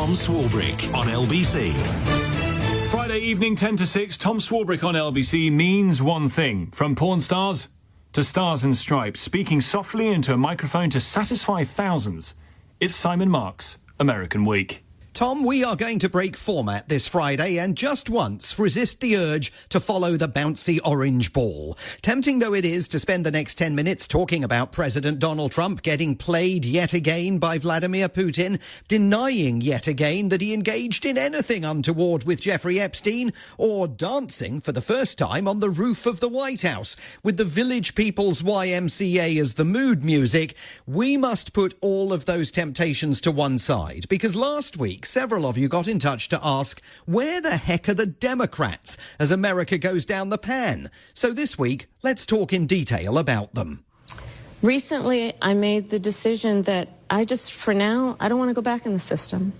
Tom Swarbrick on LBC. Friday evening, 10 to 6, Tom Swarbrick on LBC means one thing. From porn stars to stars and stripes, speaking softly into a microphone to satisfy thousands. It's Simon Mark's American Week. Tom, we are going to break format this Friday and just once resist the urge to follow the bouncy orange ball. Tempting though it is to spend the next 10 minutes talking about President Donald Trump getting played yet again by Vladimir Putin, denying yet again that he engaged in anything untoward with Jeffrey Epstein, or dancing for the first time on the roof of the White House with the Village People's YMCA as the mood music, we must put all of those temptations to one side, because last week several of you got in touch to ask, where the heck are the Democrats as America goes down the pan? So this week, let's talk in detail about them. Recently, I made the decision that for now, I don't want to go back in the system.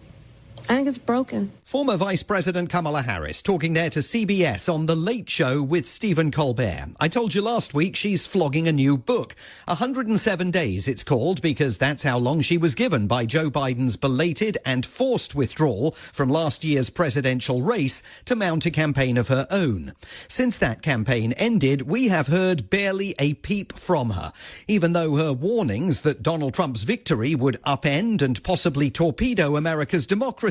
I think it's broken. Former Vice President Kamala Harris talking there to CBS on The Late Show with Stephen Colbert. I told you last week she's flogging a new book. 107 Days it's called, because that's how long she was given by Joe Biden's belated and forced withdrawal from last year's presidential race to mount a campaign of her own. Since that campaign ended, we have heard barely a peep from her, even though her warnings that Donald Trump's victory would upend and possibly torpedo America's democracy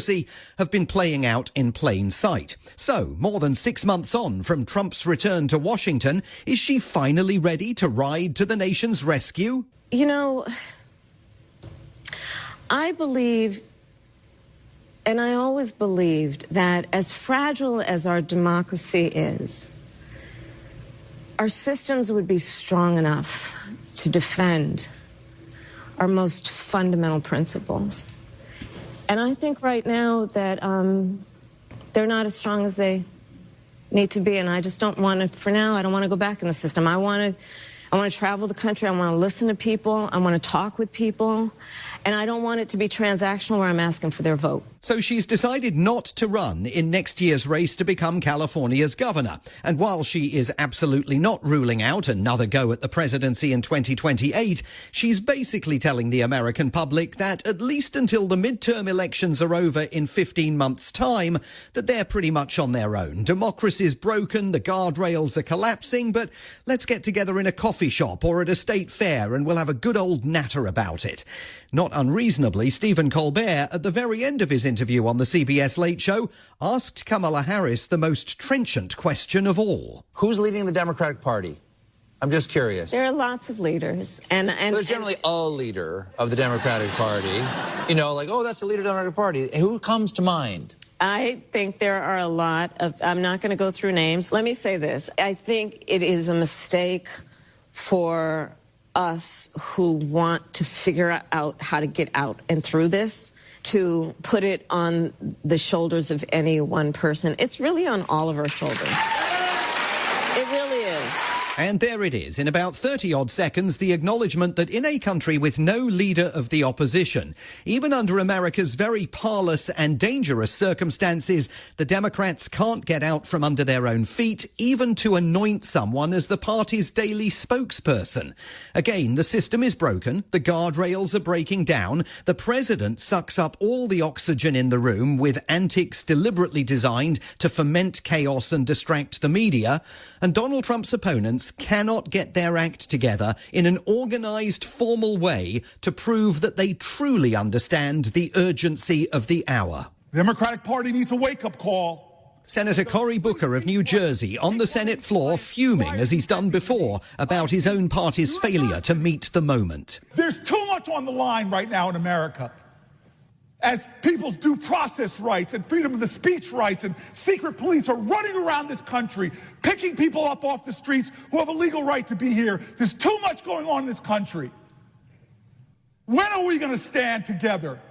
have been playing out in plain sight. So, more than 6 months on from Trump's return to Washington, is she finally ready to ride to the nation's rescue? You know, I believe, and I always believed, that as fragile as our democracy is, our systems would be strong enough to defend our most fundamental principles. And I think right now that they're not as strong as they need to be. And I just don't want to, for now, I don't want to go back in the system. I want to travel the country. I want to listen to people. I want to talk with people. And I don't want it to be transactional where I'm asking for their vote. So she's decided not to run in next year's race to become California's governor. And while she is absolutely not ruling out another go at the presidency in 2028, she's basically telling the American public that at least until the midterm elections are over in 15 months' time, that they're pretty much on their own. Democracy's broken, the guardrails are collapsing, but let's get together in a coffee shop or at a state fair and we'll have a good old natter about it. Not unreasonably, Stephen Colbert, at the very end of his interview on the CBS Late Show, asked Kamala Harris the most trenchant question of all. Who's leading the Democratic Party? I'm just curious. There are lots of leaders. And there's generally a leader of the Democratic Party. You know, like, oh, that's the leader of the Democratic Party. Who comes to mind? I think there are a lot of, I'm not going to go through names. Let me say this. I think it is a mistake for us who want to figure out how to get out and through this to put it on the shoulders of any one person. It's really on all of our shoulders. It really is. And there it is, in about 30-odd seconds, the acknowledgement that in a country with no leader of the opposition, even under America's very parlous and dangerous circumstances, the Democrats can't get out from under their own feet, even to anoint someone as the party's daily spokesperson. Again, the system is broken, the guardrails are breaking down, the president sucks up all the oxygen in the room with antics deliberately designed to foment chaos and distract the media, and Donald Trump's opponents cannot get their act together in an organised, formal way to prove that they truly understand the urgency of the hour. The Democratic Party needs a wake-up call. Senator Cory Booker of New Jersey on the Senate floor fuming, as he's done before, about his own party's failure to meet the moment. There's too much on the line right now in America. As people's due process rights and freedom of the speech rights and secret police are running around this country, picking people up off the streets who have a legal right to be here. There's too much going on in this country. When are we going to stand together?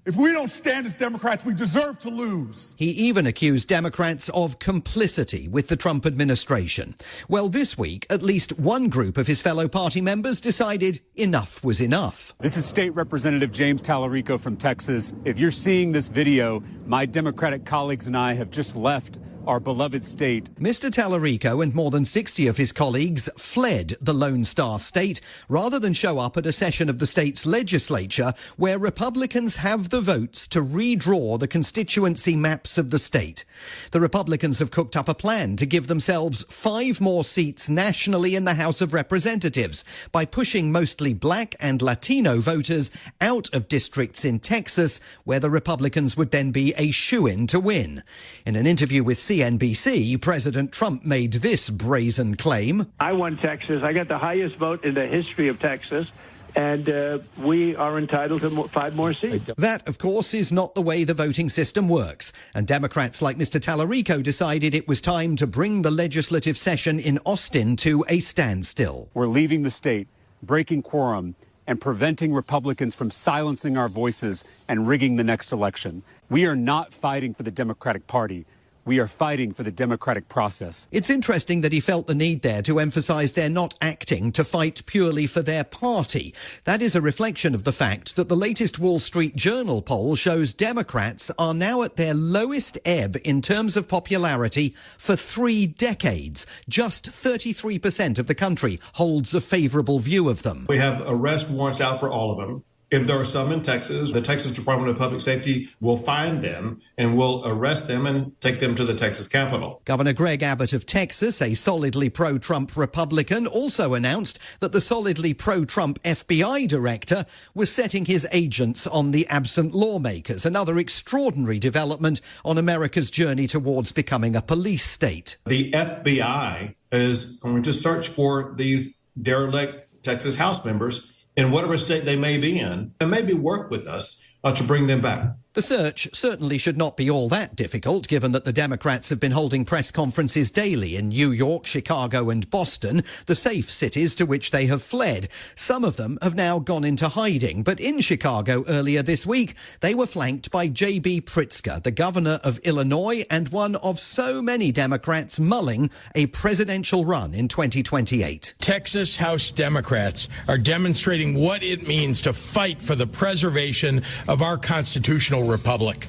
If we don't stand as Democrats, we deserve to lose. He even accused Democrats of complicity with the Trump administration. Well, this week, at least one group of his fellow party members decided enough was enough. This is State Representative James Tallarico from Texas. If you're seeing this video, my Democratic colleagues and I have just left our beloved state. Mr. Tallarico and more than 60 of his colleagues fled the Lone Star State rather than show up at a session of the state's legislature where Republicans have the votes to redraw the constituency maps of the state. The Republicans have cooked up a plan to give themselves 5 more seats nationally in the House of Representatives by pushing mostly black and Latino voters out of districts in Texas where the Republicans would then be a shoo-in to win. In an interview with CNBC, President Trump made this brazen claim. I won Texas. I got the highest vote in the history of Texas, and we are entitled to 5 more seats. That, of course, is not the way the voting system works. And Democrats like Mr. Tallarico decided it was time to bring the legislative session in Austin to a standstill. We're leaving the state, breaking quorum, and preventing Republicans from silencing our voices and rigging the next election. We are not fighting for the Democratic Party. We are fighting for the democratic process. It's interesting that he felt the need there to emphasise they're not acting to fight purely for their party. That is a reflection of the fact that the latest Wall Street Journal poll shows Democrats are now at their lowest ebb in terms of popularity for 3 decades. Just 33% of the country holds a favourable view of them. We have arrest warrants out for all of them. If there are some in Texas, the Texas Department of Public Safety will find them and will arrest them and take them to the Texas Capitol. Governor Greg Abbott of Texas, a solidly pro-Trump Republican, also announced that the solidly pro-Trump FBI director was setting his agents on the absent lawmakers, another extraordinary development on America's journey towards becoming a police state. The FBI is going to search for these derelict Texas House members in whatever state they may be in, and maybe work with us to bring them back. The search certainly should not be all that difficult, given that the Democrats have been holding press conferences daily in New York, Chicago and Boston, the safe cities to which they have fled. Some of them have now gone into hiding, but in Chicago earlier this week, they were flanked by J.B. Pritzker, the governor of Illinois and one of so many Democrats mulling a presidential run in 2028. Texas House Democrats are demonstrating what it means to fight for the preservation of our constitutional republic.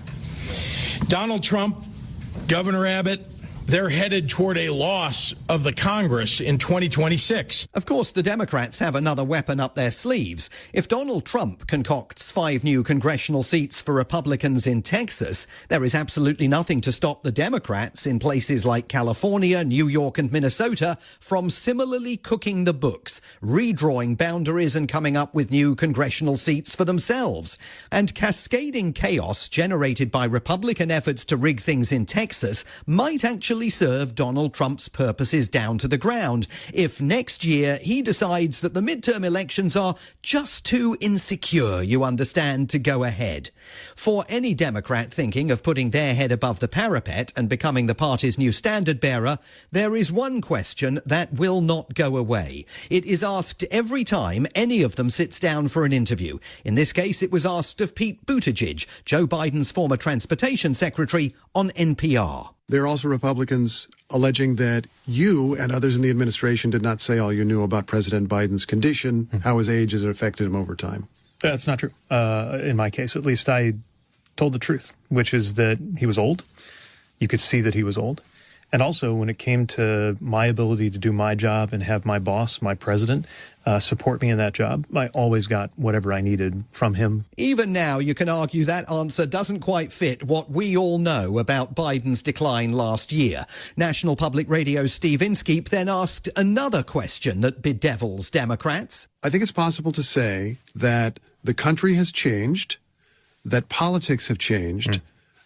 Donald Trump, Governor Abbott, they're headed toward a loss of the Congress in 2026. Of course, the Democrats have another weapon up their sleeves. If Donald Trump concocts 5 new congressional seats for Republicans in Texas, there is absolutely nothing to stop the Democrats in places like California, New York and Minnesota from similarly cooking the books, redrawing boundaries and coming up with new congressional seats for themselves. And cascading chaos generated by Republican efforts to rig things in Texas might actually serve Donald Trump's purposes down to the ground if next year he decides that the midterm elections are just too insecure, you understand, to go ahead. For any Democrat thinking of putting their head above the parapet and becoming the party's new standard bearer, there is one question that will not go away. It is asked every time any of them sits down for an interview. In this case, it was asked of Pete Buttigieg, Joe Biden's former transportation secretary, on NPR. There are also Republicans alleging that you and others in the administration did not say all you knew about President Biden's condition, how his age has affected him over time. That's not true. In my case, at least, I told the truth, which is that he was old. You could see that he was old. And also, when it came to my ability to do my job and have my boss, my president, support me in that job, I always got whatever I needed from him. Even now, you can argue that answer doesn't quite fit what we all know about Biden's decline last year. National Public Radio's Steve Inskeep then asked another question that bedevils Democrats. I think it's possible to say that the country has changed, that politics have changed,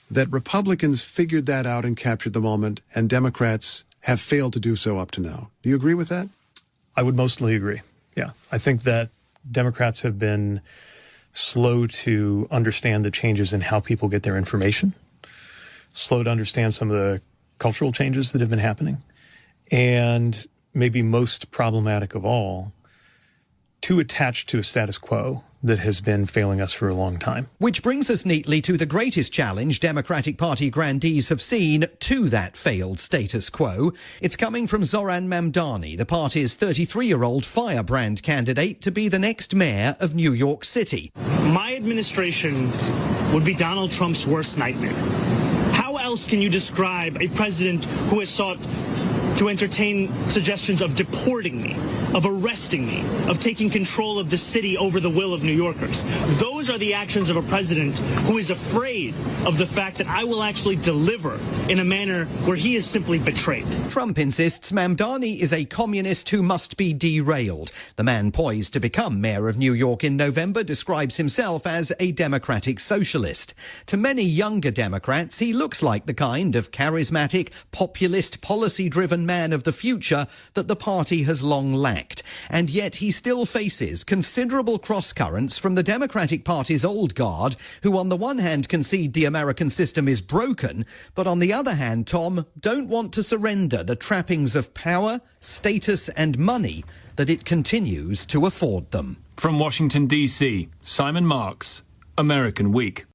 that Republicans figured that out and captured the moment, and Democrats have failed to do so up to now. Do you agree with that? I would mostly agree. Yeah. I think that Democrats have been slow to understand the changes in how people get their information, slow to understand some of the cultural changes that have been happening, and maybe most problematic of all, too attached to a status quo that has been failing us for a long time. Which brings us neatly to the greatest challenge Democratic Party grandees have seen to that failed status quo. It's coming from Zoran Mamdani, the party's 33-year-old firebrand candidate to be the next mayor of New York City. My administration would be Donald Trump's worst nightmare. How else else can you describe a president who has sought to entertain suggestions of deporting me, of arresting me, of taking control of the city over the will of New Yorkers? Those are the actions of a president who is afraid of the fact that I will actually deliver in a manner where he is simply betrayed. Trump insists Mamdani is a communist who must be derailed. The man poised to become mayor of New York in November describes himself as a democratic socialist. To many younger Democrats, he looks like the kind of charismatic, populist, policy-driven man of the future that the party has long lacked. And yet he still faces considerable cross-currents from the Democratic Party's old guard, who on the one hand concede the American system is broken, but on the other hand, Tom, don't want to surrender the trappings of power, status and money that it continues to afford them. From Washington, D.C., Simon Marks, American Week.